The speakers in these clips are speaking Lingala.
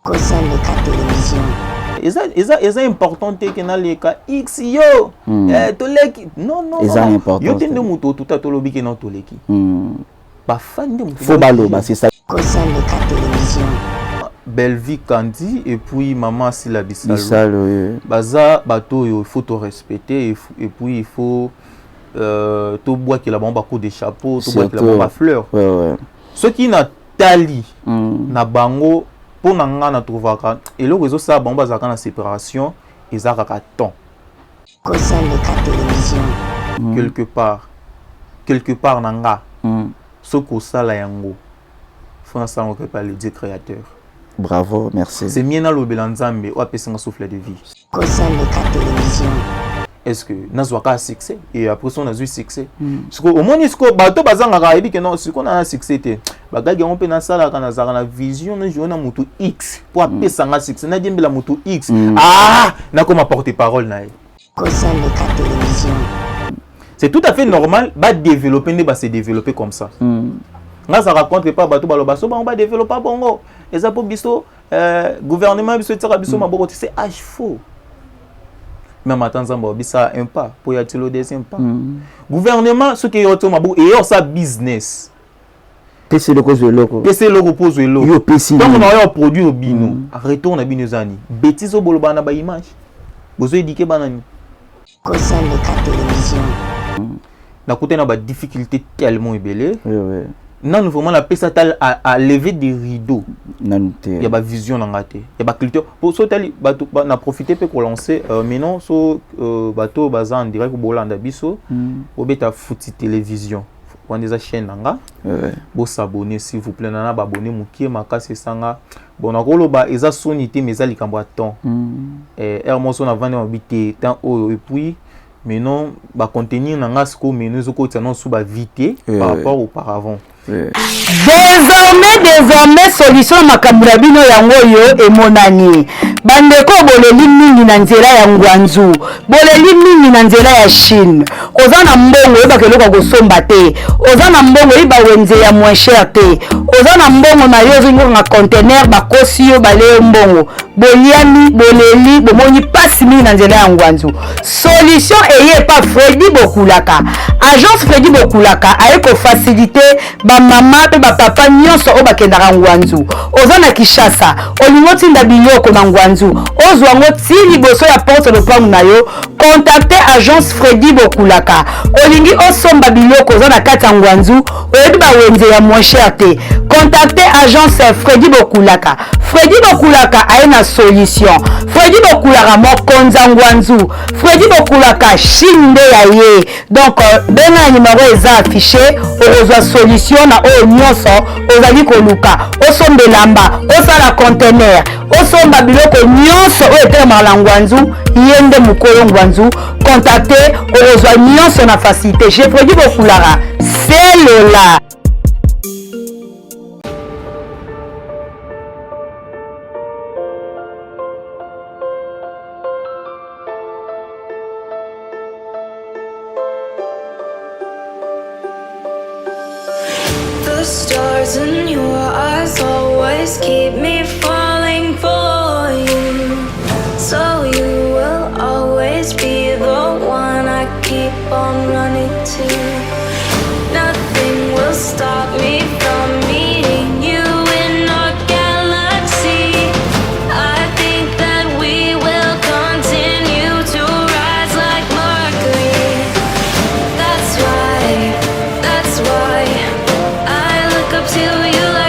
kozaleka télévision eza important te ke naleka x yo toleki non yo te nde moto otuta tolobi ke na toleki bafani nde moto faut baloba c'est ça kozaleka télévision Belle-Vie Kandi et puis Maman Sila Bissalo baza bato il faut te respecter et puis il faut to bois que la bombe coup de chapeau to bois que la bombe fleur ce qui na tali na bango pour nanga na trouvaka et le réseau ça bomba za kana séparation et za ka temps kozaleka télévision quelque part nanga ce ko sala yango français on peut pas le dire créateur. Bravo, merci. C'est bien dans le Belanzambe ou appeler ça un souffle de vie. kozaleka télévision Est-ce que nous avons un succès et après ça on a eu succès. Parce que au moins est-ce que bateau bazanga raibi que non ce qu'on a un succès te bagaga on peut na sala kana za na vision na joue na moto X pour appeler ça un succès na diembe la moto X na comme porter parole na kozaleka télévision c'est tout à fait normal ba développer ne ba se développer comme ça. Nga ça raconte pas bateau baloba so ba on va développer bongo et ça pour biso gouvernement biso tira biso maboko c'est faux. Même à Tanzanie, ça un pas pour y aller au deuxième pas. Gouvernement, ce qui est automatique et ça business. PC le cause de loco. PC le repose le loco. Yo PC. Quand on a un produit au bino, retourne à binozani. Bêtise au bolo bana ba image. Vous avez dit que banani. kozaleka télévision Na côté na ba difficulté tellement ébélé. Oui. Non, vraiment la PC à lever des rideaux. Il y a pas vision dans il y a pas culture pour ça bateau na profiter pour lancer mais non so bateau bazan en direct au Bolanda biso au beta fouti télévision on des chaînes nanga bo s'abonner s'il vous plaît nana ba abonner mukie makasi sanga bon na koloba eza sonité mais za likambo temps hermoso na vendre habité temps et puis mais non ba contenir nanga siko mais nous ko tano sous ba vité par rapport auparavant. Désormais solution makambula bino yango yo emonani bandeko boleli mingi na nzela ya ngwanzu boleli mingi na nzela ya Chine oza na mbongo yeba keloko kosomba te oza na mbongo yeba wenze ya moins cher te oza na mbongo na yo zingo na conteneur bakosi yo bale mbongo boliami boleli bomoni pasi mingi na nzela ya ngwanzu solution eye pa Freddy Bokulaka agence Freddy Bokulaka aye ko faciliter ba mama pe ba papa nyonso o bakendaka ngwanzu oza na Kishasa olingo tinda biloko na ngwanzu ozwa ngo ti liboso ya porte de plan na yo contacter agence Freddy Bokulaka olingi osomba biloko oza na kati ya ngwanzu oyebi ba wenze ya moins cher te contacter agence Freddy Bokulaka aye na solution Freddy Bokulaka mokonza ngwanzu Freddy Bokulaka shinde ya ye donc benga numéro eza affiché ozwa solution na o nyonso ozali koluka osombelamba osala conteneur osomba biloko nyonso oyo etelemaka na ngwanzu ye nde mokolo ngwanzu contacte ozwa nyonso na facilité chez Freddy Bokulaka c'est lola. Stars in your eyes always keep me falling for you, so you will always be the one I keep on running to. Nothing will stop me from meeting you in our galaxy. I think that we will continue to rise like Mercury. That's why I look up to you like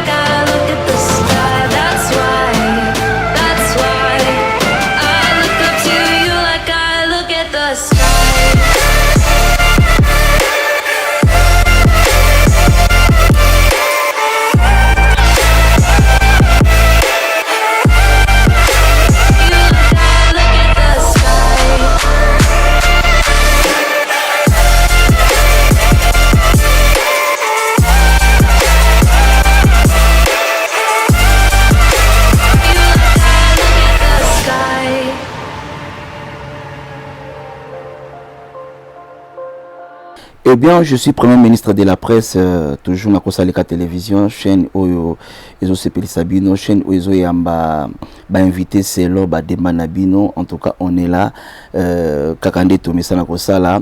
bien, je suis Premier ministre de la presse, toujours na Kosaleka Télévision, chaîne Oyo, Ezo Sepeli Sabino, chaîne Oyo Yamba, invité Selo, Demba Nabino. En tout cas, on est là. Kakande Tomesa na Kosala.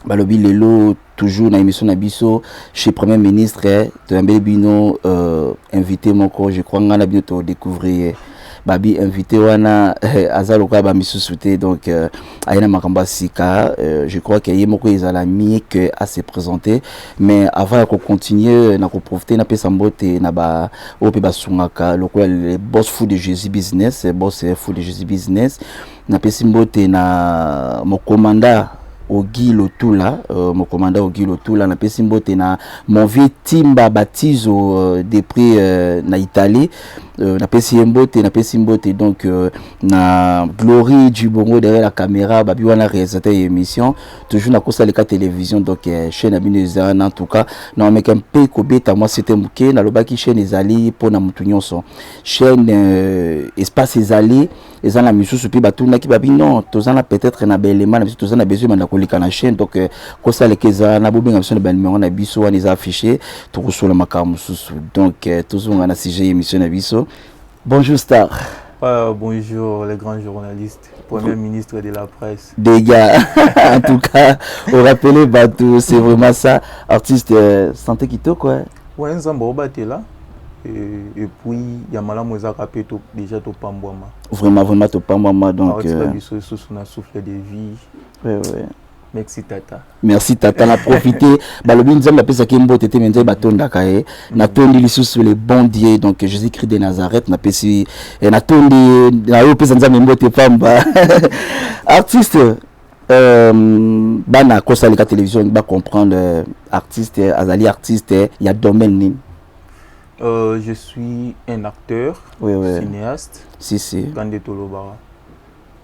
Balobi Lelo, toujours na émission Nabiso, chez Premier ministre, Toyambe Bino, invité mon corps, je crois que Nabino to découvrir. Babi invité wana azaloka ba misusute donc ayena makamba sika je crois que yemoko ezala mieux que à se présenter mais avant de continuer na ko profiter na pesa mbote na ba ope basungaka lokola le boss fou de Jésus business boss fou de Jésus business na pesa mbote na mon commandant Ogi Lotula, mon commandant Ogi Lotula, na pesi mbote na mon vieux Timba Baptizo depuis na Italie, na pesi mbote donc na Glory du Bongo derrière la caméra, babi wana réalisateur émission, toujours na Kosaleka Télévision donc chaîne abineza en tout cas, na mec un peu kobeta moi c'était muké na lobaki chaîne ezali pona mutu nyonso. Chaîne espace ezali ezana misusu pe batuna ki babi non, tozana peut-être na belema na tozana besoin na kolika na chaîne donc Kosaleka ezana bobenga biso na ba numéro na biso wana eza affiché to kosola makamu susu donc tozonga na sujet émission na biso. Bonjour Star. Bonjour les grands journalistes, Premier ministre de la presse. Des gars, en tout cas, on rappelle Batou, c'est vraiment ça, artiste santé qui to quoi. Ouais, Nzamba Obate là. Et puis il y a Malam Mozaka Peto déjà to Pambouama. Vraiment to Pambouama donc. Sous son souffle de vie. Ouais. Merci Tata. Merci Tata, on a profité. Balobi Nzamba pesa kimbo tete menze batonda kae. Na tondi lisusu les bons dieux donc Jésus-Christ de Nazareth na pesi na tondi na yo pesa Nzamba mbote pamba. Artiste bana Kosaleka Télévision ba comprendre artiste azali artiste il y a domaine ni. Je suis un acteur, cinéaste. Si. Kande Tolobara.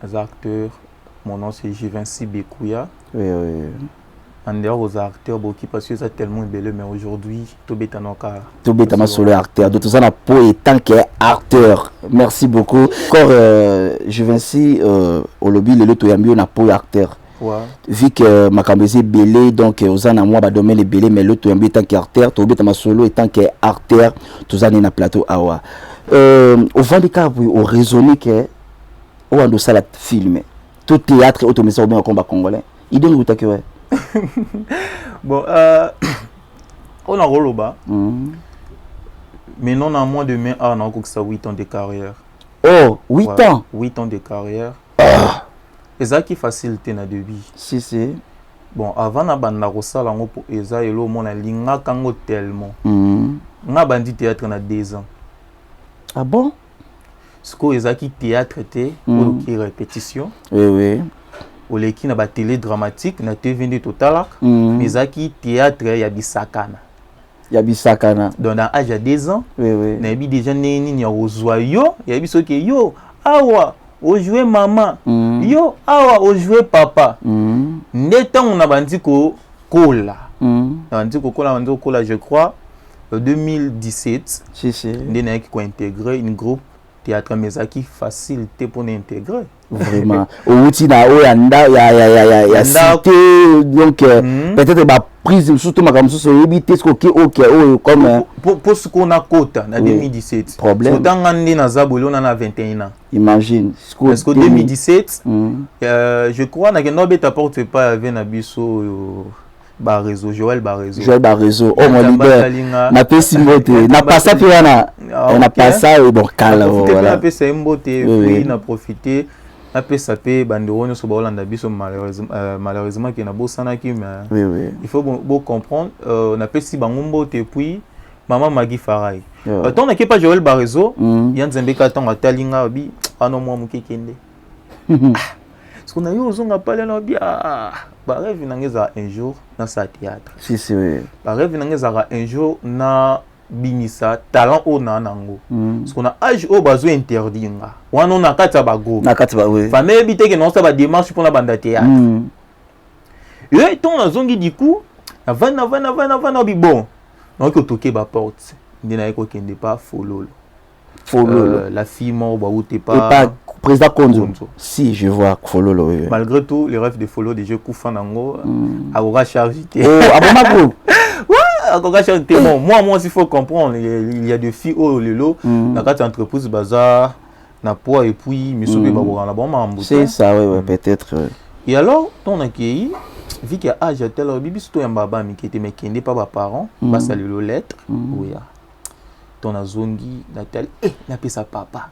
Un acteur. Mon nom c'est Jivinci Bekouya. Oui. En dehors aux acteurs, beaucoup parce que c'est tellement belé, mais aujourd'hui, Tobeta Noka. Tobeta ma solo acteur. De tout ça, na po étant qu'acteur. Merci beaucoup. Encore, Jivinci, au lobby, le Toyambio na po acteur. Vu que ma cambésie belé, donc aux an à moi, bah domaine belé, mais le Toyambio étant qu'acteur, Tobeta ma solo étant qu'acteur, tous an na plateau awa. Au fond des cas, au raisonné que, au ando ça la filmer. Tout théâtre automatisé au bien combat congolais. Il donne où t'as que ouais. Bon, on a Roloba. Mais non, à moins de mai, on a encore 8 ans de carrière. Oh, 8 ans 8 ans de carrière. Et ça qui facilite na début. Si. Bon, avant na banda rosala ngo pour eza elo mona linga kango tellement. Nga bandi théâtre na 2 ans. Ah bon? Ce que ezaki théâtre était pour qui répétition. Oui. Au leki na ba télé dramatique na TV total. Mais ezaki théâtre ya bisakana. Donc dans âge de 2 ans, na bi déjà neni ni ozoyo, ya bi soki yo awa o jouer maman. Yo awa o jouer papa. Neta on a bandi ko kola. Bandi ko kola je crois 2017. Si. Ndena qui ko intégrer une groupe théâtre Mezaki facilité pour intégrer. Vraiment. Au outil na oyanda ya cité donc peut-être ba prise surtout ma comme ça éviter ce que comme pour ce qu'on a quota en 2017. Problème. Autant ngandi na zabolo na 21 ans. Imagine. Parce que 2017 je crois na no beta porte pas avec na biso Joël Barézo. Oh mon leader. Na pesi mbote. Na passa puis on a passé et bon cala voilà. Na pesi mbote puis na profiter. Na pesa pe bandero so ba Hollande biso malheureusement qui na bosana ki mais il faut bon comprendre na pesi bango mbote puis maman Magui Farai. Tant na ke pas Joël Barézo, ya nzembe ka tant atalinga bi ano mo mukekende. Parce qu'on a eu aux appels là bien bah rêve n'angeza un jour dans sa théâtre. Si bah rêve n'angeza un jour na binisa talent au nanango. Parce qu'on a âge au besoin interdit nga. Wana on a kata bago. Na kata ba oui. Famille habité que non ça va démarche pour la bande théâtre. Et ton na zongi du coup avant bi bon. Donc au toquer ba porte. Ndena ko kende pas follow. La fille mort ba ou t'es pas Président Konzo. Si, je vois Fololo. Oui. Malgré tout, les rêves de Fololo, des jeux Koufan Nango, Aura chargé. Oh, Abomako. Bon, moi, il faut comprendre, il y a des filles au Lelo, dans quatre entreprises, bazar, na poids et puis, c'est ça, oui, peut-être. Et alors, on a accueilli, vu qu'il y a âge tel, bibi surtout un baba qui était mais qui n'est pas parents, bah ça le lettre, oui, ton azongi, natal, n'a pas sa papa,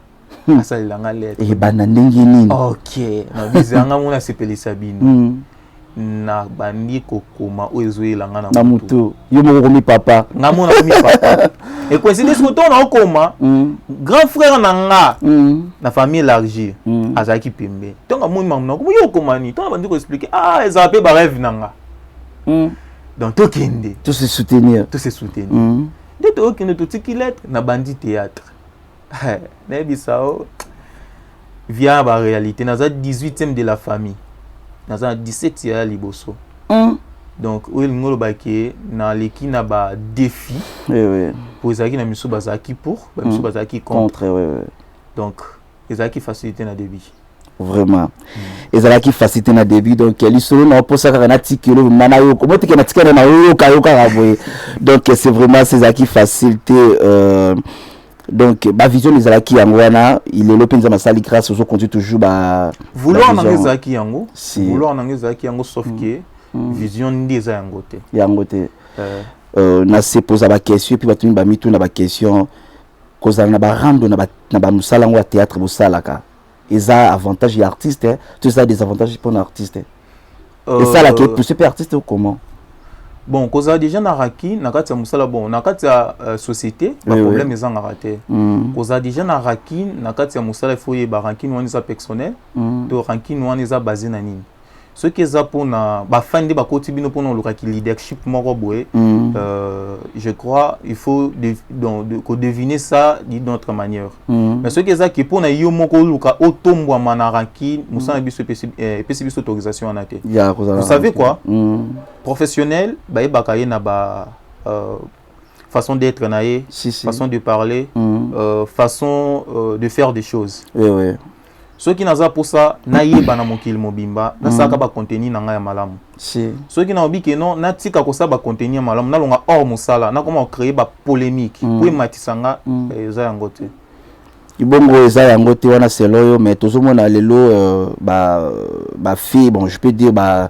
ça le langa lettre. Et banandingini. Ok, na bizanga mona sepeli Sabine. Na bandi kokoma oezoe langa na mutu yo moko mi papa na mona mi papa et coïncidence que ton okoma grand frère nanga na famille élargie azaki pembe tonga moni mamna ko yo komani ton bandi ko expliquer ezape ba rêve nanga donc to kende tout se soutenir de to kende to tikilet na bandi théâtre na bisao via ba réalité na 18e de la famille dans un 17 ya liboso. Donc où il ngolo baké na leki na ba défi. Oui. Pour ezaki na miso bazaki pour, ba miso bazaki contre. Oui. Donc ezaki facilité na débit. Vraiment. Ezaki facilité na débit donc eli solo na posa ka na tikelo mana yo comment que na tikelo na yo ka raboye. Donc c'est vraiment ezaki facilité donc ba vision les alaki yangwana il est l'open za masali grâce aux continue toujours ba vouloir na ezaki yango vouloir na ezaki yango sauf que vision ndeza yangote na se poser ba question puis batuni ba mitu na ba question kozala na ba rando na ba musala ngo théâtre bosalaka eza avantage ya artiste tout ça des avantages pour un artiste et ça là qui est super artiste ou comment. Bon, cause déjà na raki na kati ya musala bon na kati ya société ba problème ezanga raté cause déjà na raki na kati ya musala il faut y ba ranking wana za personnel to ranking wana za basé na nini ce qui est pour na ba fan de ba koti bino pour na lokaki leadership moko boye je crois il faut deviner ça d'une autre manière mais ce qui est qui pour na yo moko luka otombwa mana ranking musala biso biso autorisation na té vous savez quoi professionnel ba bakaye na ba façon d'être naé façon de parler façon de faire des choses oui ceux qui naza pour ça naye bana mokil mobimba na saka ba contenu na nga ya malamu ceux qui na obi que non na tika ko sa ba contenu ya malamu na longa hors musala na comment créer ba polémique pour matisanga eza yangote ibongo eza yangote wana seloyo mais tozomona lelo ba fille bon je peux dire ba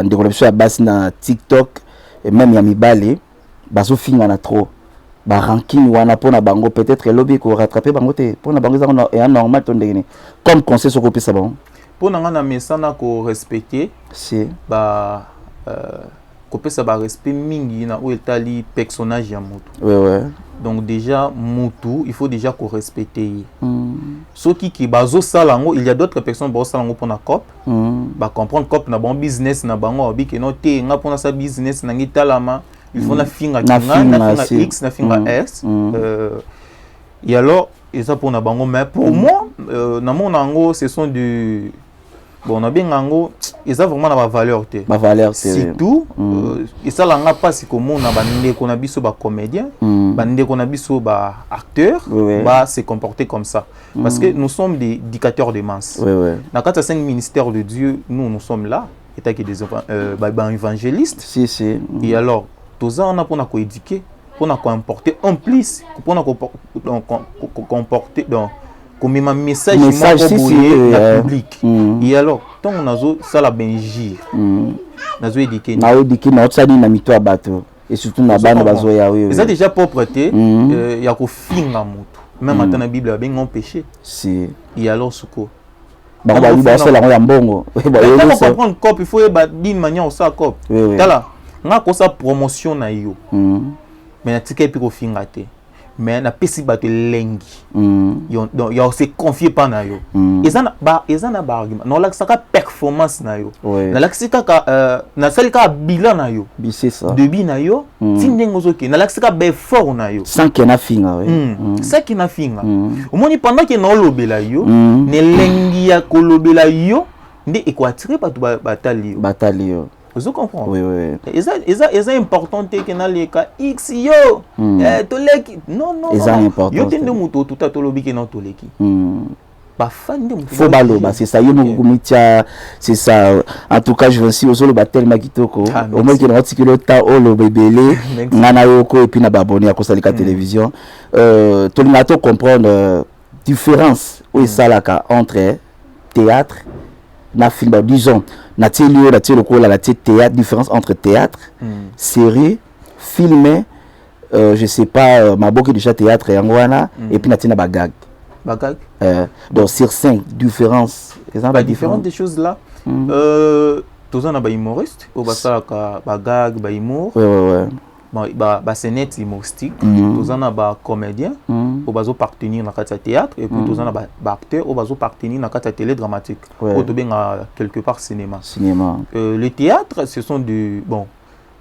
ndekolo ya basi na TikTok et même ya mibale bazo finga na trop ba ranking wana pona bango peut-être lobby ko rattraper bango te pona bango za et normal ton ndengene comme conseil soko pesa bon pona nga na mesana ko respecter si ba ko pesa ba respect mingi na o etali personnage ya moto ouais donc déjà mutu il faut déjà qu'on respecter ceux qui bazo salango il y a d'autres personnes bazo salango pour na cop ba comprendre cop na bon business na bango bi que non te nga pour na sa business na ngitalama il faut na finga X na finga S et alors et ça pour na bango mais pour moi na mon ango ce sont du bon na bengango et ça vraiment na ba valeur c'est tout et ça langa pas si comme on a bandé qu'on a biso ba comédien bandé qu'on a biso ba acteur ba se comporter comme ça parce que nous sommes des dictateurs de masse na 4 ministères de Dieu nous sommes là état que des évangélistes et alors tout ça on a pour na ko éduquer pour na ko importer en plus pour na ko comporter donc comme un message au public et alors tant on a ça la benjir nazo éduquer na otsali na mito abato et surtout na bana bazo ya oui ça déjà propreté ya ko finga moto même dans la Bible ben on péché si et alors suko ba ça la ya mbongo ba comprendre cop il faut ba d'une manière au ça cop tala nga ko sa promotion na yo mais na tika epi ko finga te mais na pesi bato lengi donc ya se confier pas na yo ezana ba argument non la saka performance na yo na la sika na salika bilan na yo c'est ça debi na yo tindengo zoke na la sika be fort na yo sans que na finga ça qui na finga omoni pendant que na lobela yo ne lengi ya kolobela yo nde equatrier bato batali yo vous comprenez c'est important que na les cas X yo toleki non c'est important yo tende muto tout à tolobi que non toleki faut baloba, c'est ça. C'est ça. En tout cas, je veux aussi aux tellement kitoko. Au moins qu'il y a un temps où le bébé nana yoko et puis na baboni à Kosalika télévision. Tout le monde comprendre différence où est ça là entre théâtre na film, disons na télé la théâtre, différence entre théâtre, série, film, je sais pas, ma beaucoup déjà théâtre et angwana et puis na bagag. Donc sur 5 différences. Différentes des choses là. Tous on a ba humoriste, au basa ka bagag, ba humour. Ba scénette humoristique. Tous on a ba comédien, au baso partenaire dans le théâtre et puis tous on a ba acteur, au baso partenaire dans la télé dramatique. Au to bien quelque part cinéma. Le théâtre, ce sont du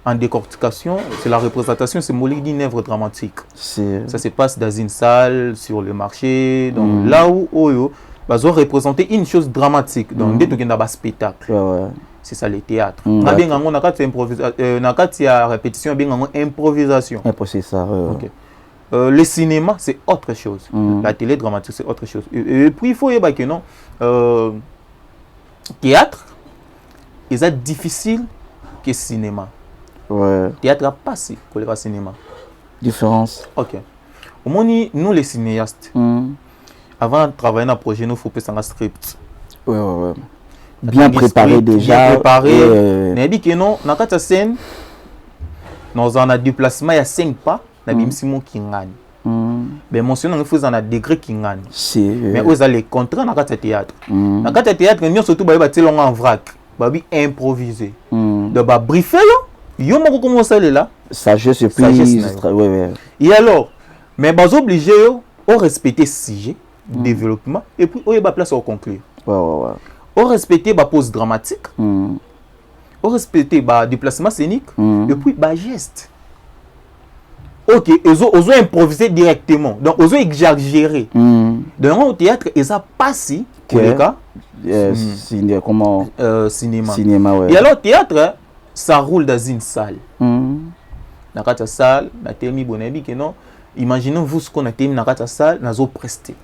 en décortication, c'est la représentation symbolique d'une œuvre dramatique. Ça se passe dans une salle, sur le marché, donc là où ils ont représenté une chose dramatique, donc dès qu'il y a un spectacle. C'est ça le théâtre. On a bien répétition, bien improvisation. C'est ça. Le cinéma, c'est autre chose. La télé dramatique, c'est autre chose. Et puis il faut dire que non, théâtre, c'est difficile que cinéma. Théâtre a passé pour le cinéma. Différence. Ok. Au moins, nous les cinéastes, avant de travailler dans un projet, nous faut faire un script. Bien préparé déjà. Bien préparé. On a dit que non, dans cette scène, dans un déplacement, il y a 5 pas, on a dit Simon qui gagne. Mais mentionné, il faut un degré qui gagne. Mais vous allez contraindre dans le théâtre. Dans le théâtre, nous surtout en vrac, improviser. De briefer. Yo moko commencer là sagesse et puis et alors mais bas obligé au respecter sujet développement et puis au ba place au conclure au respecter ba pose dramatique au respecter ba déplacement scénique et puis ba geste. OK, ils ont improvisé directement, donc ils ont exagéré. Dans au théâtre ils a passé pour le cas comment cinéma et alors théâtre ça roule dans une salle. Dans la salle, on a terminé bonabi que non. Imaginez-vous ce qu'on a terminé dans la salle, nous avons presté.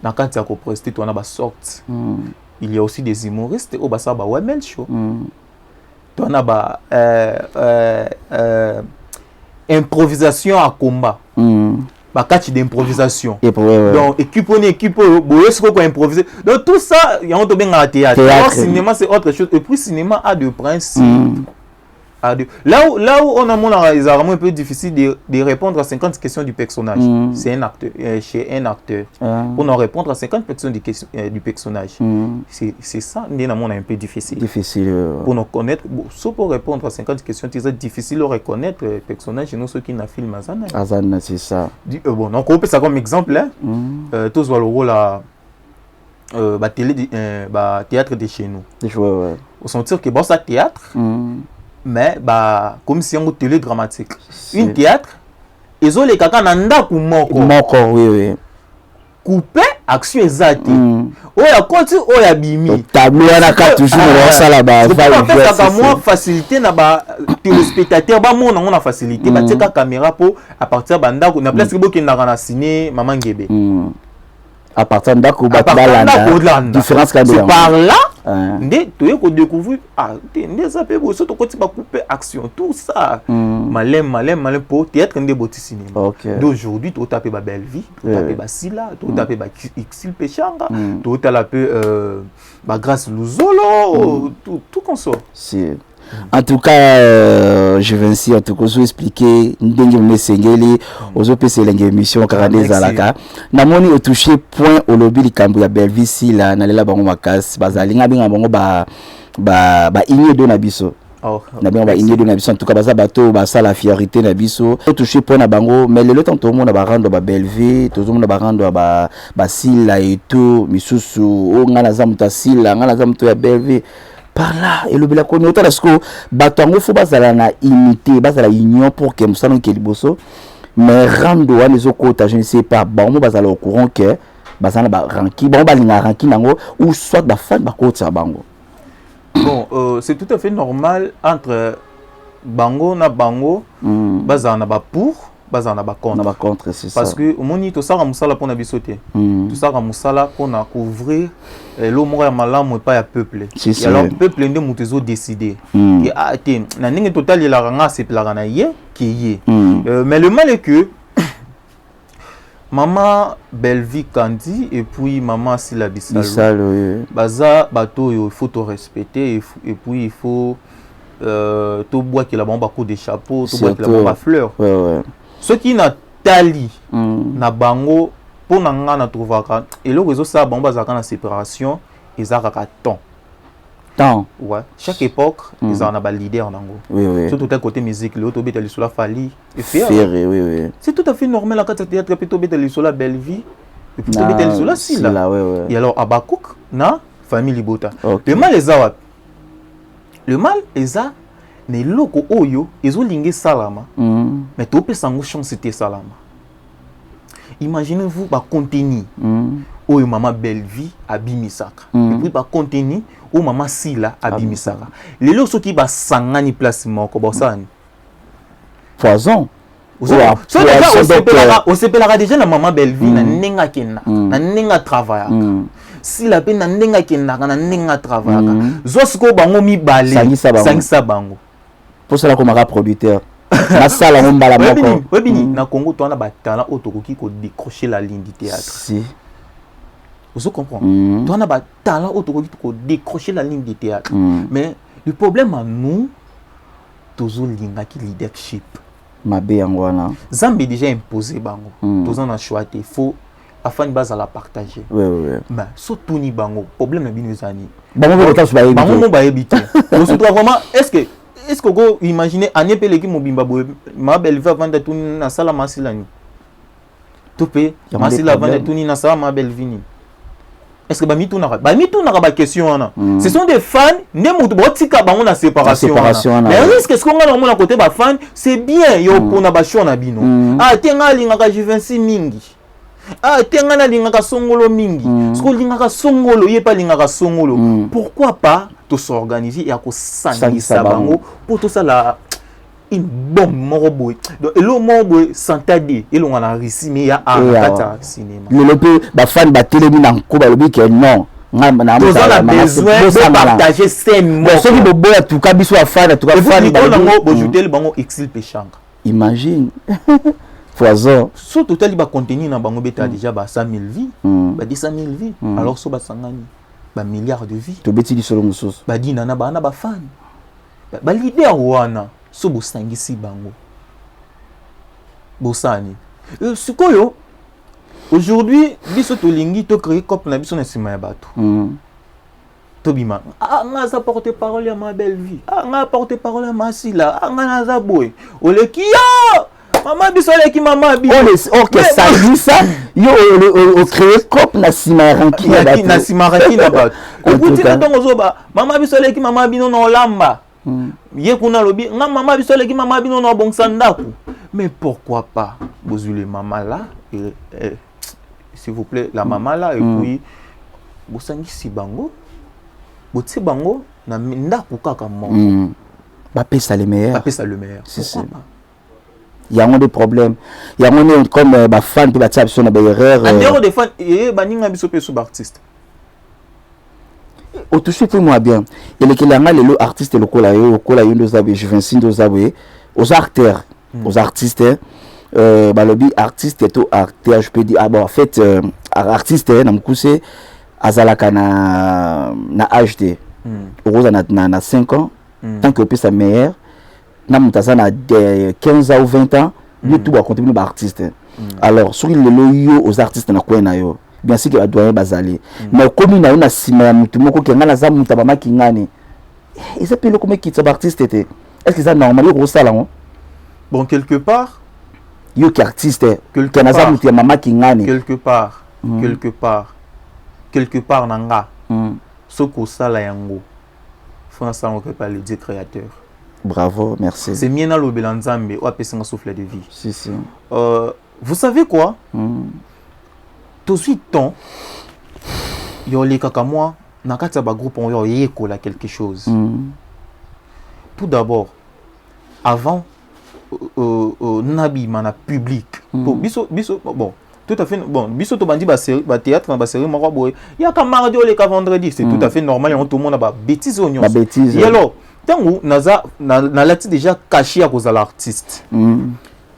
Dans la salle, presté, on a sorti. Il y a aussi des humoristes au basa ba wemel show. On a improvisation à combat. Catch d'improvisation. Donc équipe improviser. Donc tout ça, il y a un bien à théâtre. Le cinéma c'est autre chose. Et puis le cinéma a de principes. Là où on a un peu difficile de répondre à 50 questions du personnage. C'est un acteur. Chez un acteur. Pour en répondre à 50 questions du personnage. C'est ça, on a un peu difficile. Pour nous connaître, sauf pour répondre à 50 questions, c'est difficile de reconnaître le personnage chez nous, ceux qui n'ont filmé Azana. Azana, c'est ça. Bon, donc on peut ça comme exemple. Tous voient le rôle à théâtre de chez nous. On sentir que bon, ça théâtre. Mais comme si on télé dramatique. Une théâtre, ils ont les caca nanda ou moko. Coupé action exacte. Oya konti oya bimi. Tableau na ka toujours ça là-bas. Ça moi facilité na ba téléspectateur ba mon on a facilité ba tika caméra pour à partir banda na place que na ciné maman ngebe. À partir d'ako la différence quand c'est par là ndé tu ko découvrir ndé ça peut bosso to koti ba couper action tout ça malin pour théâtre ndé boti cinéma d'aujourd'hui tu taper ba belle vie tu taper ba sila tu taper ba xil pechanga tu taper ba grâce luzolo tout comme ça. En tout cas, je vais ainsi en tout cas vous expliquer ndenge mesengeli ozo pese lenge émission karane zalaka na moni au toucher point au lobby likambo ya Belvisi la na lela bango makasi bazali ngabinga bango ba inye do na biso na bango ba inye do na biso en tout cas baza bato ba sala fierté na biso au toucher point na bango mais le temps tout monde ba rando ba Belvi tout monde ba rando ba sila et tout misusu o ngana za mutasila ngana za muto ya Belvi par là et le bela kono autant parce que batango faut bazala na imiter bazala union pour que musano ke liboso mais rando wa les okota je ne sais pas bon bazala au courant que bazala ba ranki bon balinga ranki nango ou soit ba fan ba kota bango. Bon c'est tout à fait normal entre bango na bango bazala na ba pour baza na ba contre. Na ba contre, c'est ça. Parce que moni to sara musala pour na bisote. To sara musala pour na couvrir le mort ya malamu pas ya peuple. Et alors peuple ndé mutezo décider. Et ate na ndenge total la ranga c'est la na ye qui yé. Mais le mal est que maman Belvi Kandi et puis maman Sila Bissalo. Oui. Baza bato il faut te respecter et puis il faut to bois qui la bomba coup de chapeau, to bois qui la bomba fleur. Ce qui n'a tali na bango pour nanga na trouvaka et le réseau ça bomba zaka na séparation et zaka temps. Ouais, chaque époque ils en a ba leader nango. Oui. Surtout tel côté musique, le autobé de la Fali et faire. Oui. C'est tout à fait normal la carte théâtre plutôt de la belle vie. Et puis autobé de la Sila. Et alors Abakouk na famille Libota. Le mal les a le mal les a ne loko oyo ezo lingé salama. Mais to pe sango chance c'était salama. Imaginez-vous ba contenu oyo maman Belvi abimisaka. Et puis ba contenu o maman Sila abimisaka. Lelo soki ba sangani place moko ba sani. Poison. On s'appellera déjà la maman Belvi na nenga kenda, na nenga travailler. Si la peine na nenga kenda na nenga travailler. Zosko bango mi balé sangisa bango. Pour cela comme un producteur. Na sala ngomba la moko. Webini na Congo to na ba talent otokoki ko décrocher la ligne du théâtre. Si. Vous comprenez? To na ba talent otokoki ko décrocher la ligne du théâtre. Mais le problème à nous tozo linga ki leadership. Mabe yangwana. Zambi déjà imposé bango. Tozo na choix il faut afin base à la partager. Oui. Mais surtout ni bango problème na bino zani. Bango ba habiter. Donc surtout vraiment est-ce que vous imaginez année pele ki mobimba boy ma belle va vendre tout na sala masilani. Topé masila vendre tout na sala ma belle vini. Est-ce que ba mi tout na ba question ana. Ce sont des fans ne mutu botika bango na séparation. Mais risque est-ce qu'on a na côté ba fan c'est bien yo pona ba show na bino. Ah tenga linga ka juvenci mingi. Ah tenga na linga ka songolo mingi. Sko linga ka songolo yepa linga ka songolo. Pourquoi pas to s'organiser et à ko sangisa bango pour tout ça la une bombe moroboy. Donc le moroboy s'entendait et l'on a réussi mais il y a un cinéma. Le peu ba fan ba télémi na ko ba lobi que non. Nous avons besoin de partager ces mots. Ceux qui bo boya tout ka biso fan tout ka fan ba bango jeter le bango exil péchanga. Imagine. Poison. Sur total ba contenu na bango beta déjà ba 100 000 vies, ba 200 000 vies. Alors so ba sangani ba milliards de vies. To beti di solo mususu. Ba di nana ba na ba fan. Ba leader wana so bo sangisi bango. Bosani. Sikoyo aujourd'hui biso to lingi to créer cop na biso na sima ya bato. Tobima. Ah nga za porter parole à ma belle vie. Ah nga porter parole à ma Sila. Ah nga na za boy. Ole kiyo. Maman bisole ki maman bi. OK ça dit ça. Yo au créer cop na sima ranki na sima ranki na bato. Okuti na tongo zoba. Maman bisole ki maman bino na olamba. Ye kuna lobi nga maman bisole ki maman bino na bongsa ndaku. Mais pourquoi pas bozule maman là s'il vous plaît la maman là et puis bosangisi bango. Botse bango na ndaku kaka moko. Ba pesa le meilleur. Ba pesa le meilleur. Pourquoi pas? Il y a des problèmes. Il y a comme des fans qui battent sur des erreurs. Il y a des fans et baninga biso pe sous artiste. Au tout suite moi bien. Et les kilanga les artistes le kola yo ndo zabe je viens sindo zabe aux acteurs, aux artistes ba lobby artiste to acteur je peux dire ah bon en fait artiste na mkuse azalaka na HD. Rose na 5 ans tant que peut sa meilleure na mutaza na 15 ans ou 20 ans YouTube va continuer ba artiste. Alors sur le yo aux artistes na kwena yo bien sûr que va doyen bazali mais comme na una sima ya mutu moko ke ngana za mutu ba makingani et ça peut le comme qui ba artiste était est-ce que ça normal yo ça là bon quelque part yo qui artiste que na za mutu ya mama kingani quelque part nanga soko sala yango français on peut pas le dire créateur. Bravo, merci. C'est Miena Lobelanzambe ou appeler un souffle de vie. Si. Vous savez quoi? Tout de suite, yo les kaka moi, na kati ba groupe on yo yeko la quelque chose. Tout d'abord, avant nabi mana public pour biso bon tout à fait bon biso to bandi ba série ba théâtre na ba série moko boy ya ka mardi ou le ka vendredi c'est tout à fait normal et tout le monde ba bêtise oignon et alors tango naza na lati déjà caché à cause de l'artiste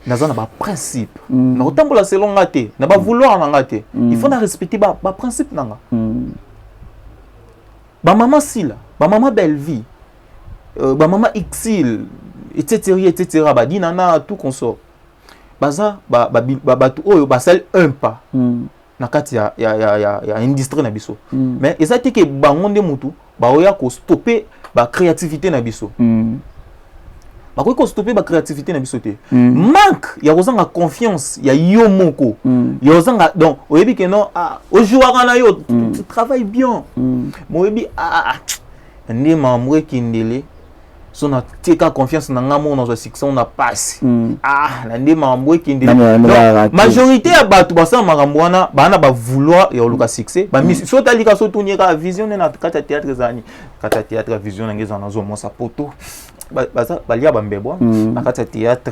naza na ba principe na otambola selon ngate na ba vouloir na ngate il faut na respecter ba principe nanga ba maman Sila ba maman Belle Vie ba maman Xil etc ba dinana tout consort baza ba tout oyo ba sel un pas na kati ya industrie na biso mais ezati ke bango nde mutu ba oya ko stopper ba créativité na biso ba ko stopper ba créativité na biso te manque ya kozanga confiance ya yo moko ya kozanga donc oyebi ke non aujourd'hui na yo tu travailles bien moyebi ndi mamwe kindele so na teka confiance na ngamo na succès on a passe na ndi mamwe kindele majorité ya batu basa makambo wana bana ba vouloir ya luka succès ba misi so talika so tunyeka vision na kata théâtre zani kata théâtre vision ngeza na zo mo sa poto baza balia bambebwa na kata théâtre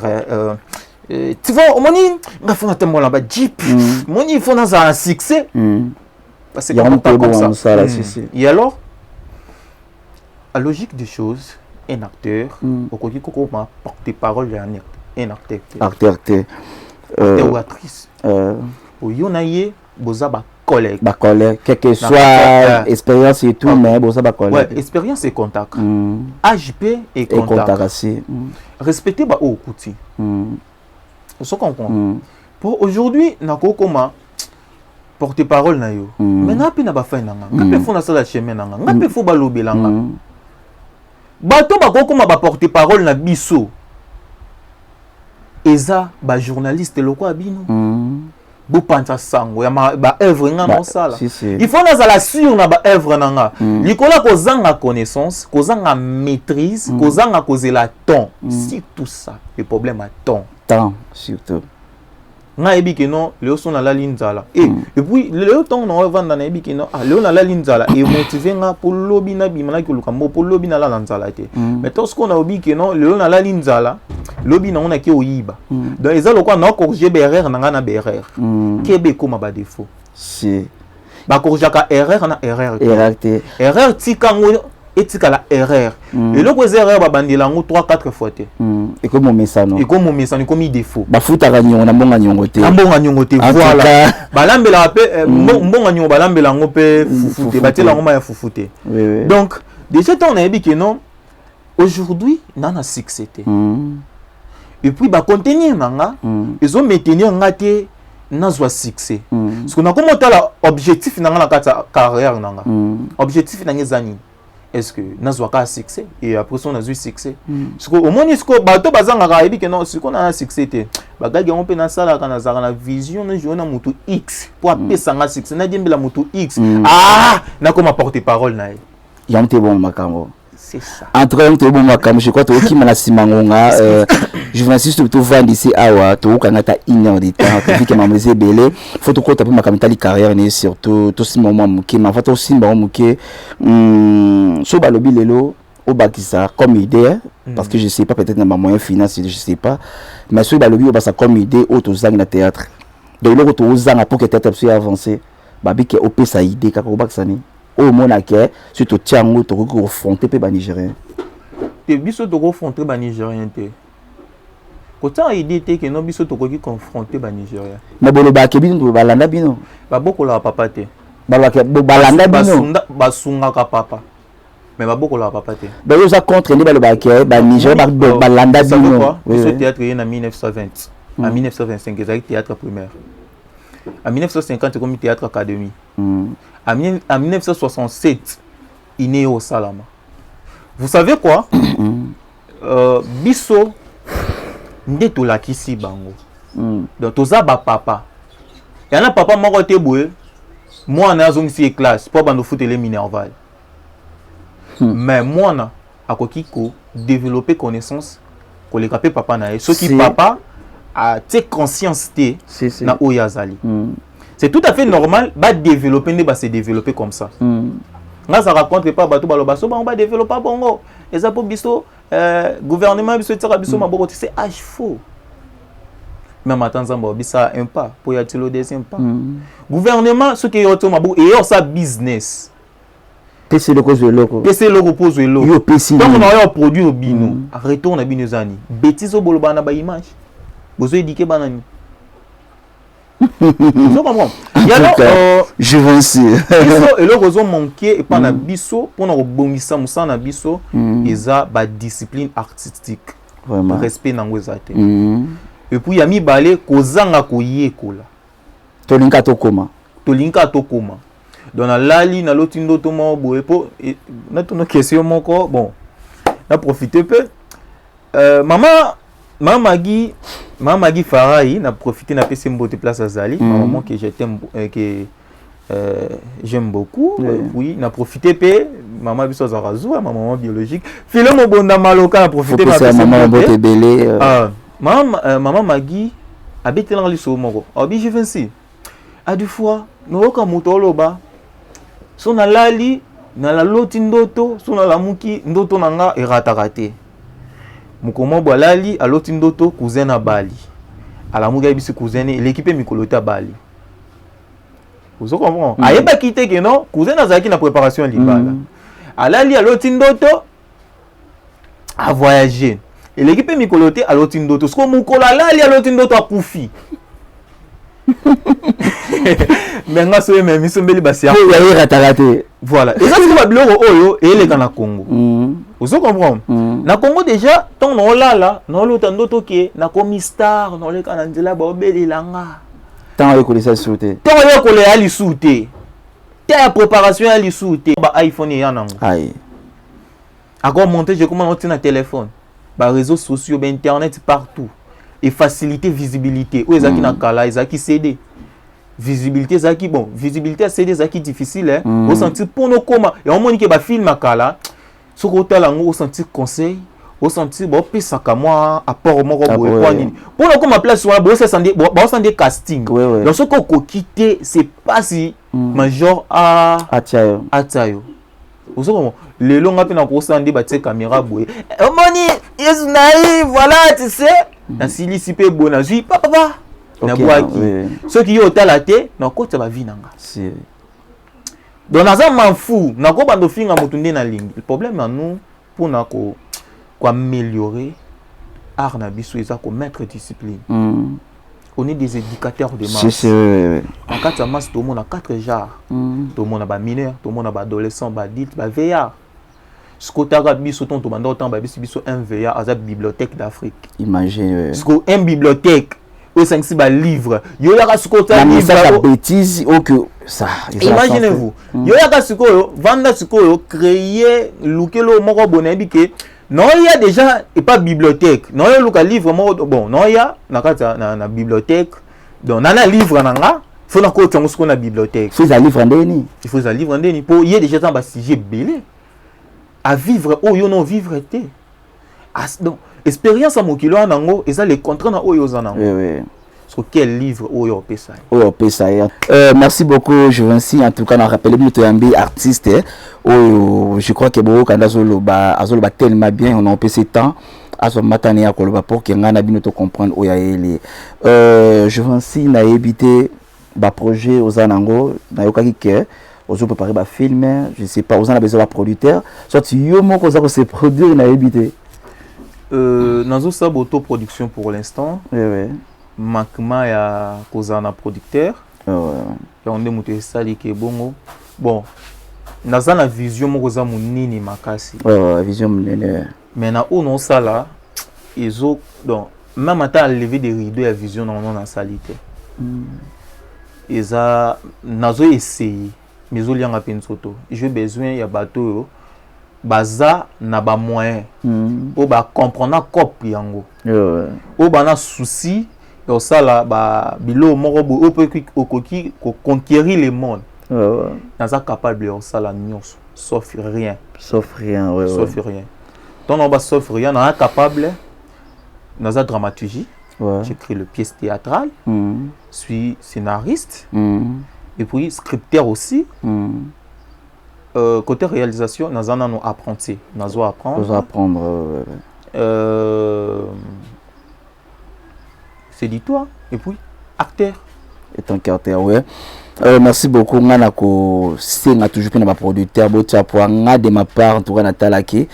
tu vois moni ngafona tembo la ba jeep moni faut na za succès parce que pas comme ça et alors la logique des choses un acteur au côté comment porte-parole un acteur ou actrice au yonaye boza ba collègue quelle que soit expérience et tout mais boza ba collègue ouais expérience et contact HP et contact aussi respecter ba au kuti on comprend pour aujourd'hui nako koma porte-parole na yo mais na pe na ba fa nanga ngape fo na sala chemin nanga ngape fo ba lobelanga bato bakokoma ba porte-parole na biso eza ba journaliste loko abino bo panza sango ya ba œuvre nga na sala il faut na sala sur na ba œuvre nanga likola kozanga connaissance kozanga maîtrise kozanga kozela temps si tout ça le problème à temps surtout nga ebi ke non leo so na la linzala et puis leo temps na vanda na ebi ke non leo na la linzala et motiver nga pour lobi na bimana ke lukambo pour lobi na la linzala te mais tout ce qu'on a obi ke non leo na la linzala lobi na ona ke oyiba donc ezalo quoi na corriger erreur na nga na erreur kebe koma ba défaut si ba corriger ka erreur na erreur tikango etika la erreur et le cause erreur ba bandela ngo 3-4 fois te et comme mon messano comme défaut ba futa kanyo na mbonga nyongo te voilà balambela pe mbonga nyongo balambela ngo pe fufute batela ngo ma ya fufute donc déjà on a dit que non aujourd'hui nana succès te et puis ba contenir nanga ils ont maintenir ngate nazwa succès parce qu'on a comme tala objectif nanga na kata carrière nanga objectif nanga zani est-ce que nazwa ka succès et après on a eu succès parce que au moins est-ce que bato bazanga ka ebi que non ce qu'on a succès te bagagi on peut na sala kana za na vision na jona mutu X pour apesa nga succès na diembela mutu X na comme porte-parole na yamte bon makambo c'est ça en tout cas yamte bon makambo je crois to ki mana simangonga journaliste to vendre ici awa to kanata 1 heure de temps que que mamese belé faut to kota pe makamita carrière ni surtout to simama muke ma fa to simba muke so balobi lelo au bakisa comme idée parce que je sais pas peut-être na moyen financier je sais pas mais so balobi au basa comme idée auto zang na théâtre donc le to zanga pour que théâtre puisse avancer babi ke op sa idée ka ko bakisa ni au mona ke surtout tiango to ko confronter pe ba nigérien te biso to confronter ba nigérien te autant idée te que non biso to ko confronter ba nigérien mais bolo ba ke bino balanda bino ba boko la papa te balanda bino basunga ka papa mais ba boko la papa te ba yo za contre ni ba ke ba Niger balanda bino ce théâtre en 1920 en 1925 ezali théâtre primaire en 1950 comme théâtre académie en 1967 il est au Salama vous savez quoi biso nde tolakisi bango donc toza ba papa yana papa moko te boye mwana azongisi classe po bando futele Minerval mais mwana akoki ko développer connaissance ko le kapé papa na ye soki papa a te conscience te na oyazali c'est tout à fait normal ba développer ne ba se développer comme ça nga ça raconte pas bato baloba so ba développer bongo eza po biso gouvernement biso tsaka biso maboko c'est âge faux. Même attends ça ça un pas pour y aller le deuxième pas. Gouvernement ce qui est auto maboko et ça business. PC le cause de loco. PC le repose le loco. Yo PC. Comme on a un produit au bino, retourne à bino zani. Bêtise au boloba na ba image. Vous éduquer banani. Vous comprenez? Il y a je vais aussi. Et le raison manqué et pas na biso pour na rebongisa musa na biso eza ba discipline artistique. Vraiment. Respect na ngwezate. Et puis ya mi balé kozanga koyekola. Tolinka tokoma. Tolinka tokoma. Donc na lali na lotindo to mo boye po na tono question moko bon. Na profiter peu. Maman Magi Farai n'a profité n'a PC Mbote place à Zali, maman que j'aime beaucoup. Oui, n'a profité pe maman biso Zarazu, maman biologique. Philom Bonda Maloka n'a profité ma PC maman Mbote belé. Maman Magi habite dans le somoro. Abi je viens ici. A deux fois, no ka mutoloba. So na lali na la loti ndoto, so na la muki ndoto nanga eratarate. Mukomo Boalali, à l'autre ndoto, cousin à Bali. À la Mouga Bisu cousin, l'équipe est Mikolote à Bali. Vous comprenez? Aïe, pas quitter que non, cousin a Zaki na préparation libala. À l'ali, à l'autre ndoto, à voyager. Et l'équipe est Mikolote à l'autre ndoto. Ce qu'on Moukola lali, à l'autre ndoto à Koufi. Mais nga soye même ils beli basi ya raté. Voilà. Et ça c'est ba biloko oyo et les na Congo. Vous comprenez? Na Congo déjà ton no là no lo tandoto ke na komi star no le kana nzela ba obelelanga. Tant yo kolisa souté. Tant yo kolé ali souté. Ta préparation ali souté ba iPhone ya nango. Aïe. Encore monter je comment on na téléphone. Ba réseaux sociaux, ba internet partout. Et faciliter visibilité. Ou ezaki na kala, ezaki CD. Visibilité zaki bon, visibilité CD zaki difficile hein. Au senti pour nos comment et on moni que ba film à kala. Ce côté là on senti conseil, au senti bon pesa ka moi apport moko boye quoi nini. Pour nos comment place sur bon ça sent casting. Donc ce qu'on quitter c'est pas si major à Atayo. Vous savez comment les longs appels na ko sandi ba te caméra boye. Moni is naïf voilà tu sais. Na sili sipe bona zui papa. Na boaki. Ceux qui ont la tête, na côté va vie nanga. Si. Donc na ça m'en fou, na ko bando finga mutunde na ligne. Le problème à nous pour na ko améliorer art na biso eza ko mettre discipline. On est des éducateurs de masse. Si. En cas de masse tout le monde a 4 genres. Tout le monde a ba mineur, tout le monde a ba adolescent, ba adulte, ba vieillard. Ce côté arabe biso ton bando autant ba biso un vieillard à la bibliothèque d'Afrique. Imagine. Ce ko une bibliothèque au 5 livres. Yo yaka sukota livre bêtise ou que ça. Imaginez-vous. Yo yaka suko vanda suko créer lukelo moko bonebi ke non il y a déjà et pas bibliothèque. Non il y a livre moko bon non il y a na bibliothèque. Donc nana livre nanga faut na ko tongo suko na bibliothèque. Faut un livre ndeni. Il faut un livre ndeni pour y a déjà tant ba sujet belé. À vivre oh yo non vivre té. Donc expérience à mokilo nango et ça les contrats na oyo zanango. Oui. Sur quel livre oyo pesa. Merci beaucoup Jovency en tout cas on rappelle bien Toyambi artiste oyo je crois que beaucoup quand azoloba tellement bien on a passé temps à son matin à koloba pour que ngana bino to comprendre oya ele. Jovency na habité ba projet aux anango na yokaki ke ozo préparer ba film je sais pas aux en a besoin ba producteur soit yo moko za ko se produire na habité. Nazo sab autoproduction pour l'instant. Oui. Makma ya kozana producteur. Ya onde muté sali ke bongo. Bon. Naza na vision moko za munini makasi. Vision munene. Mais na ono sala ezo donc même ata lever des rideaux ya vision non na salité. Eza nazo essayer mais zo lianga pensoto. J'ai besoin ya bateau baza na ba moyen o ba comprendre cop yango o ba na souci au sala ba bilo moko o peut okoki conquérir le monde naza capable au sala nyonso sauf rien sauf rien donc on ba sauf rien on est capable naza dramaturgie j'écris le pièce théâtrale suis scénariste et puis scripteur aussi. Côté réalisation, nous allons apprendre. c'est dit toi. Et puis, acteur. Et tant qu'acteur, ouais. Merci beaucoup. On a toujours plein de producteurs. De ma part, en tout cas, Natalaki.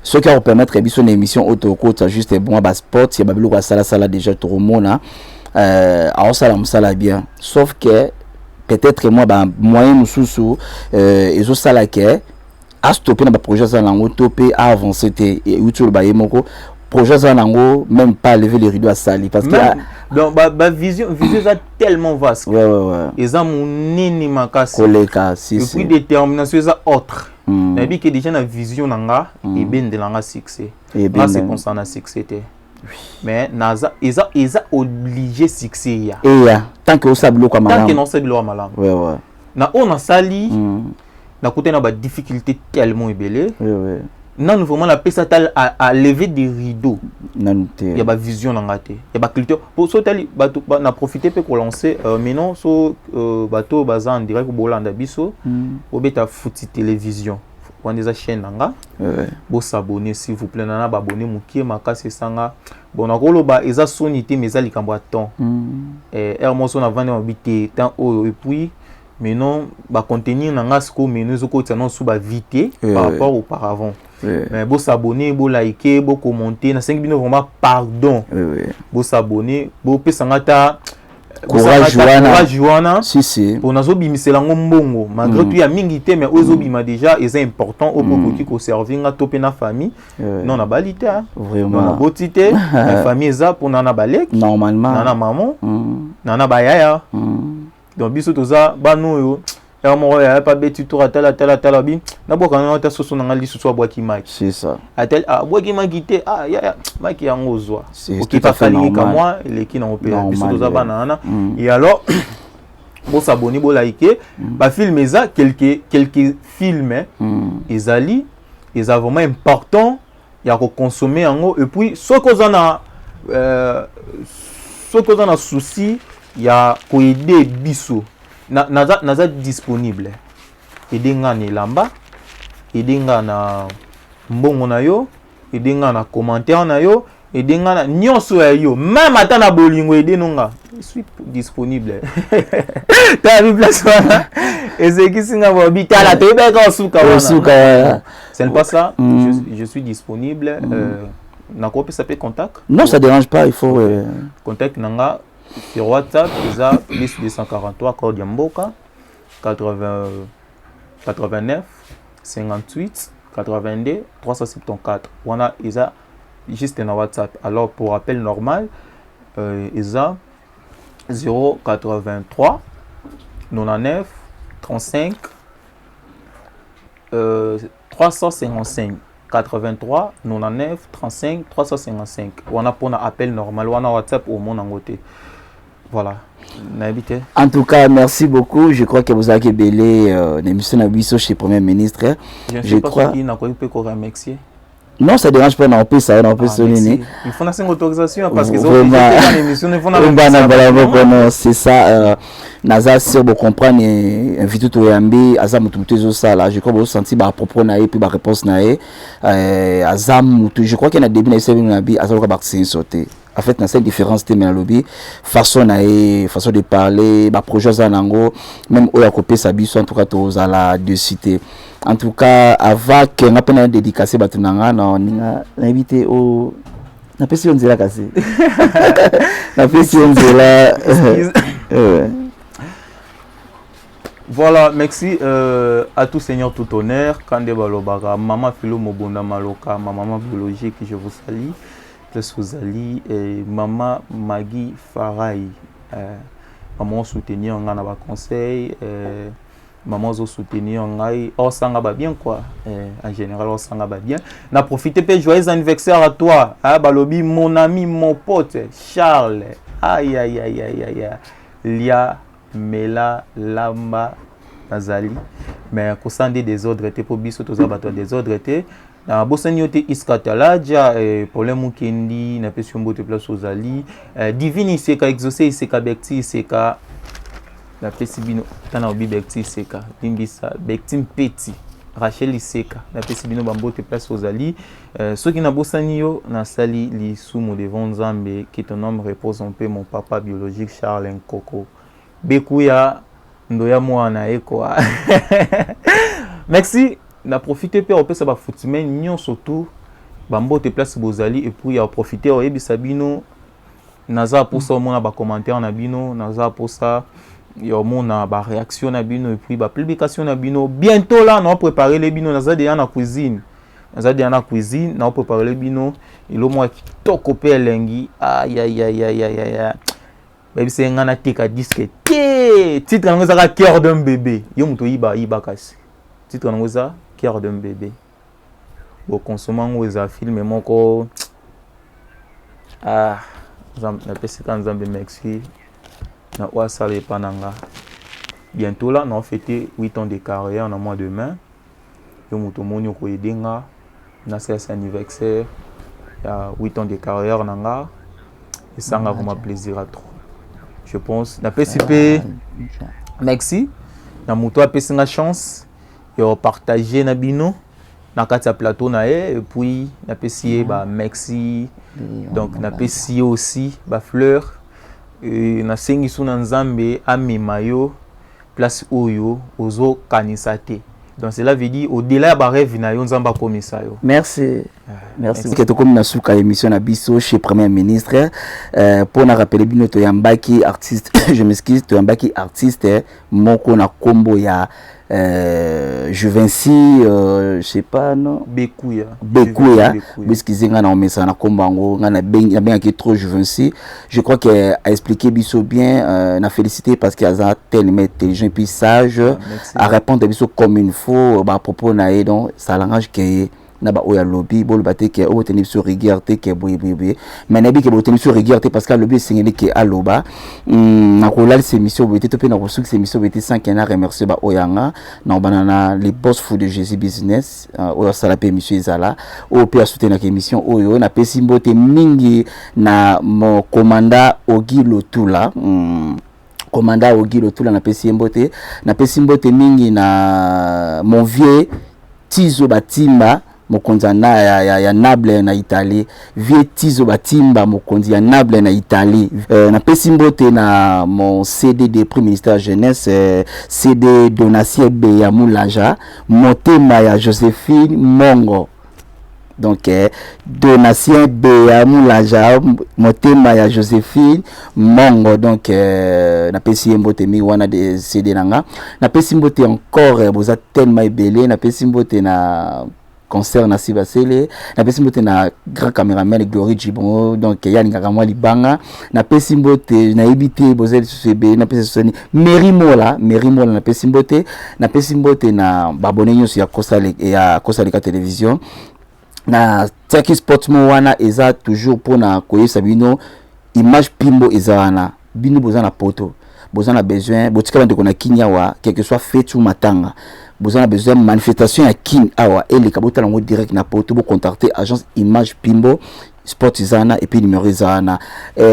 Ce qui va permettre de une émission auto-coach, juste bon, sport. Il y a Babylou Sala déjà tout le monde. Alors, ça l'a bien. Sauf que, peut-être, moi, moyen nous sous, et ça l'a que, à stopper dans le projet, ça l'a topé, à avancer, et utile, projet ça même pas lever les rideaux à Sali parce que donc vision est tellement vaste. Ouais. Ils ont mon nini makasi. Koleka si et puis détermination est autre. Mais bien que déjà la vision nanga et ben de langa succès. Là c'est comme ça na succès. Mais naza ils ont obligé succès ya. Et tant que on sait comme tant que non sait bilo malam. Ouais. Na on a Sali na côté na ba difficulté tellement ébélé. Ouais. Non, vraiment la paix à lever des rideaux. Il y a une vision dans la tête. Il y a une culture. Pour ça, on a profité pour lancer. Maintenant, on a en direct pour Bolanda Bisso. On a fait télévision. On a des chaînes. Vous s'abonner s'il vous plaît. On a abonné Moukie, Makasi Sanga. Bon, on a des sonité, mais ça, il y a un temps. Et on a vendu un bité. Et puis, maintenant, on contenir dans la mais nous avons sous vité par rapport auparavant. Mais vous s'abonner, vous liker, vous commenter, na 5 minutes vraiment pardon. Vous s'abonner, vous pesangata courage Joana. Si. Pour nazo bimisela ngombongo. Malgré tout il y a mingité mais ozo bima déjà est important au pour que servir na topé na famille. Non na balité. Vraiment. Na botité, la famille za pour na balek. Normalement. Na maman. Na bayaya. Donc biso toza ba no yo. Moi, il n'y a pas de tuto à tel bin. D'abord, quand on a ce son anglais sur bois qui marque. C'est ça. À tel bois qui m'a quitté. Ah, ya, Mike est en ozoa. C'est tout à fait normal. Moi, les qui n'ont pas banana. Et alors, bon s'abonner, bon liker. Bah filmer ça, quelques films, ils allient, ils sont vraiment importants. Il y a consommer en haut. Et puis, ce qu'on a souci, il y a qu'on aider biso. Naza disponible. Edenga na lamba, edenga na mbongo na yo, edenga na commentaire na yo, edenga na nyonso ya yo. Même ata na bolingo edenonga. Je suis disponible. T'as vu place là? Et c'est qui singa bobita la tebeka osuka wana. C'est pas ça. Je suis disponible. Na quoi ça peut contact? Non, ça dérange pas, il faut contact nanga. Sur WhatsApp, il y a plus 243 code Yamboka 89 58 82 374. On a juste un WhatsApp. Alors pour appel normal, il y a 083 99 35 355. 83 99 35 355. On a pour un appel normal. On a WhatsApp au monde en côté. Voilà. En tout cas, merci beaucoup. Je crois que vous avez belé l'émission Nabiso chez le Premier ministre. Je crois qu'il n'a pas pu remercier. Non, ça ne dérange pas, on peut ça, on peut souligner. Il faut une autorisation parce que l'émission, c'est ça. Naza, si vous comprenez, invité tout Yambi, Azam tout ça là. Je crois que vous sentez à propos naïe puis la réponse naïe. Azam, je crois qu'il y a des débits naïe, Azam va partir sauter. En fait, dans cette différence de la lobby, façon de parler, projet Zanango, même au Yakopé Sabiso, en tout cas, tous à la de cité. En tout cas, avant que nous puissions dédicacer Batunanga, on a invité au. On a si on dit là cassé. On a si on dit là. Voilà, merci à tout Seigneur, tout honneur. Kande Balobara, Maman Philo Mobunda Maloka, ma maman biologique, je vous salue. Souzali et Maman Magui Farai. Maman soutenir on a un conseil. Maman soutenir on a oh ça va bien quoi. En général oh ça va bien. Na profité pour joyeux anniversaire à toi. Ah Balobi mon ami mon pote Charles. Aïe. Lia Mela Lamba Nazali. Mais concernant des ordres était pour biso tous abattoirs des ordres était. Na bosanyote iskatalaja problème kendi na pession bote place aux ali divini seka exaucer seka bekti seka la pesibino tana obi bekti seka bimbisa bekti petit Rachel Iseka napesi bino bambote place ozali soki nabosani yo nasali lisumu devant Nzambe que ton homme repose en paix mon papa biologique Charles Nkoko Bekuya ndoya mwana ekwa merci na profiter pe opesa ba footmen nyon surtout bambote place bozali et puis ya profiter oyebisa bino naza pour ça mona ba commentaire na bino naza pour ça yo mona ba réaction na bino et puis ba publication na bino bientôt là on va préparer les bino naza déjà na cuisine na préparer les bino ilo moi kitoko pe elengi aïe baby c'est ngana tika disque titre ngo za cœur d'un bébé yo muto iba kasi titre ngo za cœur d'un bébé bon consommant ngo za film moko na pesi kan Nzambe merci na wasale pananga bientôt là on fêté 8 ans de carrière dans mois de mai yo muto moni ko edenga na c'est anniversaire il y a 8 ans de carrière nanga et ça m'a vraiment plaisir à trop je pense na PCP merci na muto a pesi nga chance yo partager na bino na kati ya plateau na et puis na pesi ba merci donc na pesi aussi ba fleur na sengi suna Nzambe amema yo place oyo ozo kanisate donc cela veut dire au-delà ba rêve na yo Nzamba komisa yo merci que to comme na suka émission na biso chez premier ministre pour na rappeler bino to yambaki artiste je m'excuse to yambaki artiste moko na kombo ya Juvency je sais pas non Bekuya biskizinga na omesa na kombango nga na bien qui trop Juvency je crois que a expliqué biso bien na félicité parce qu'il a tellement intelligent puis sage à répondre biso comme il faut à propos na et donc ça l'arrange que na ba oya lobby bol baté que o tenir sur rigueur té que boy mais nabi que bo tenir sur rigueur té parce que lobby singeli que aloba na ko la ces missions boté to pe na ko suk ces missions boté sans qu'un remercier ba oyanga na banana les boss fou de Jésus business o sala pe monsieur Zala o pe soutenir que émission oyo na pe simboté mingi na mo commanda Ogi Lotula commanda Ogi Lotula na pe simboté mingi na mon vieux Tizo Batimba mokonzi ya Nable na Italie vie Tizo Batimba mokonzi ya Nable na Italie na pesi mbote na mon CD de premier ministère jeunesse CD Donatien Beya Moulaja motema ya Joséphine Mongo donc Donatien Beya Moulaja motema ya Joséphine Mongo donc na pesi mbote mi wana de CD nanga na pesi mbote encore boza tellement ebelé na pesi mbote na concert na Sibasele na pesi mbote na grand caméraman Glory Jibon donc yani ngakamwa libanga na pesi mbote na ibité bozel susebe na pesi soni Merimola na pesi mbote na babone nyonso ya Kosaleka télévision na Taki Sports mo wana eza toujours pona koyesa bino image pimbo eza wana bino bozana poto bozana besoin botika bande kona kinyawa quelque soit fête ou matanga bozana besoin manifestation ya kin awa ele kabota lango direct na poto bo contacter agence image pimbo sport izana et puis numéro izana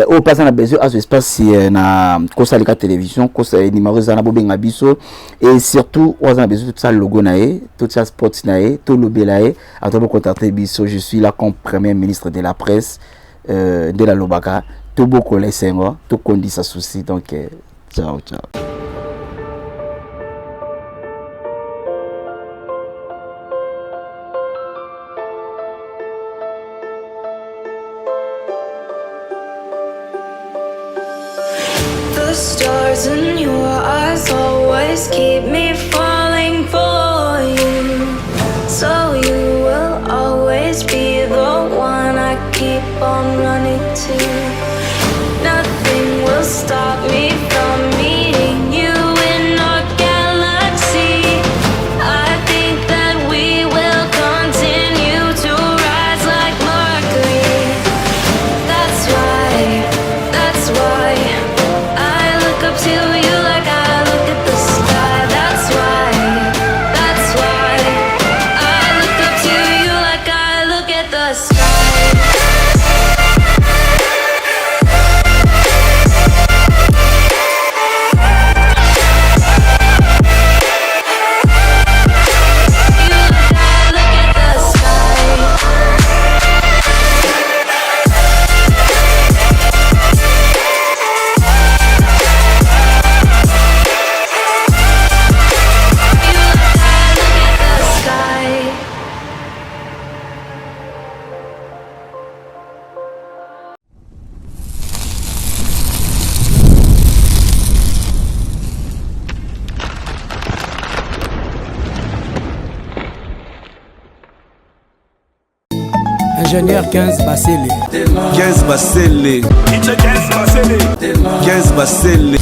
au passant na besoin à espace na Kosaleka télévision kosa numéro izana bo benga biso et surtout on a besoin de ça logo nae tout ça sport nae tout lobelae à toi contacter biso je suis là comme premier ministre de la presse de la Lobaka tout beaucoup les sengo tout condi sa souci donc ciao. The stars in your eyes always keep me falling for you. So you will always be the one I keep on running to. Nothing will stop me from meeting you in our galaxy. I think that we will continue to rise like Mercury. That's why I look up to you like I look at the sky. That's Ingénieur 15 Bassele. 15 Bassele. 15 Bassele.